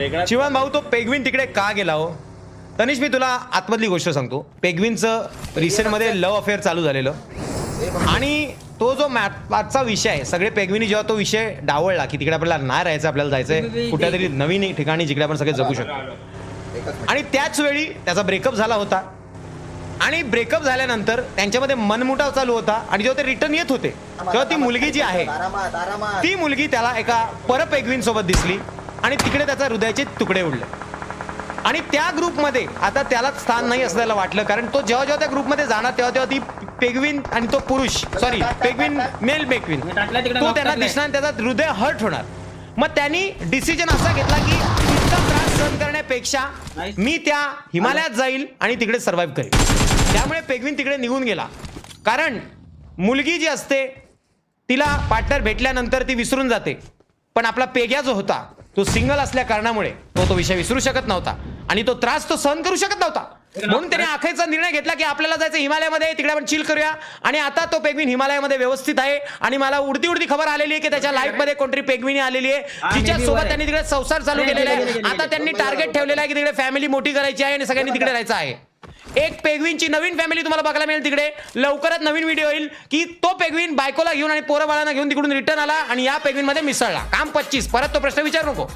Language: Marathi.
शिवान भाऊ, तो पेग्विन तिकडे का गेला हो? तनिष, मी तुला आतमधली गोष्ट सांगतो. पेग्विनचं रिसेंटमध्ये लव्ह अफेअर चालू झालेलं आणि तो जो मागचा विषय आहे, सगळे पेग्विनी जेव्हा तो विषय डावळला की तिकडे आपल्याला नाही राहायचं, आपल्याला जायचंय कुठल्यातरी नवीन ठिकाणी जिकडे आपण सगळे जगू शकतो. आणि त्याच वेळी त्याचा ब्रेकअप झाला होता आणि ब्रेकअप झाल्यानंतर त्यांच्यामध्ये मनमुटाव चालू होता आणि जेव्हा ते रिटर्न येत होते तेव्हा ती मुलगी जी आहे ती मुलगी त्याला एका पर पेग्विन सोबत दिसली आणि तिकडे त्याचा हृदयाचे तुकडे उडले. आणि त्या ग्रुपमध्ये आता त्याला स्थान नाही असल्याला वाटलं, कारण तो जेव्हा जेव्हा त्या ग्रुपमध्ये जाणार तेव्हा तेव्हा ती पेग्विन आणि तो पुरुष पेग्विन मेल पेग्विन तो त्यांना दिसणार आणि त्याचा हृदय हर्ट होणार. मग त्यांनी डिसिजन असा घेतला की इतका त्रास सहन करण्यापेक्षा मी त्या हिमालयात जाईल आणि तिकडे सर्व्हाइव्ह करेल. त्यामुळे पेग्विन तिकडे निघून गेला. कारण मुलगी जी असते तिला पार्टनर भेटल्यानंतर ती विसरून जाते, पण आपला पेग्या जो होता तो सिंगल असल्या कारणामुळे तो विषय विसरू शकत नव्हता आणि तो त्रास तो सहन करू शकत नव्हता. म्हणून त्याने अखेरचा निर्णय घेतला की आपल्याला जायचं हिमालयामध्ये, तिकडे आपण चिल करूया. आणि आता तो पेग्विन हिमालयामध्ये व्यवस्थित आहे आणि मला उडती उडती खबर आलेली आहे की त्याच्या लाईफ मध्ये कोणतरी पेग्विनी आलेली आहे जिच्या सोबत त्यांनी तिकडे संसार चालू केलेला आहे. आता त्यांनी टार्गेट ठेवलेला आहे की तिकडे फॅमिली मोठी करायची आहे आणि सगळ्यांनी तिकडे राहायचं आहे. एक पेग्विनची नवीन फॅमिली तुम्हाला बघायला मिळेल तिकडे. लवकरच नवीन व्हिडिओ येईल की तो पेग्विन बायकोला घेऊन आणि पोरं बाळांना घेऊन तिकडून रिटर्न आला आणि या पेग्विन मध्ये मिसळला. काम 25. परत तो प्रश्न विचारू नको.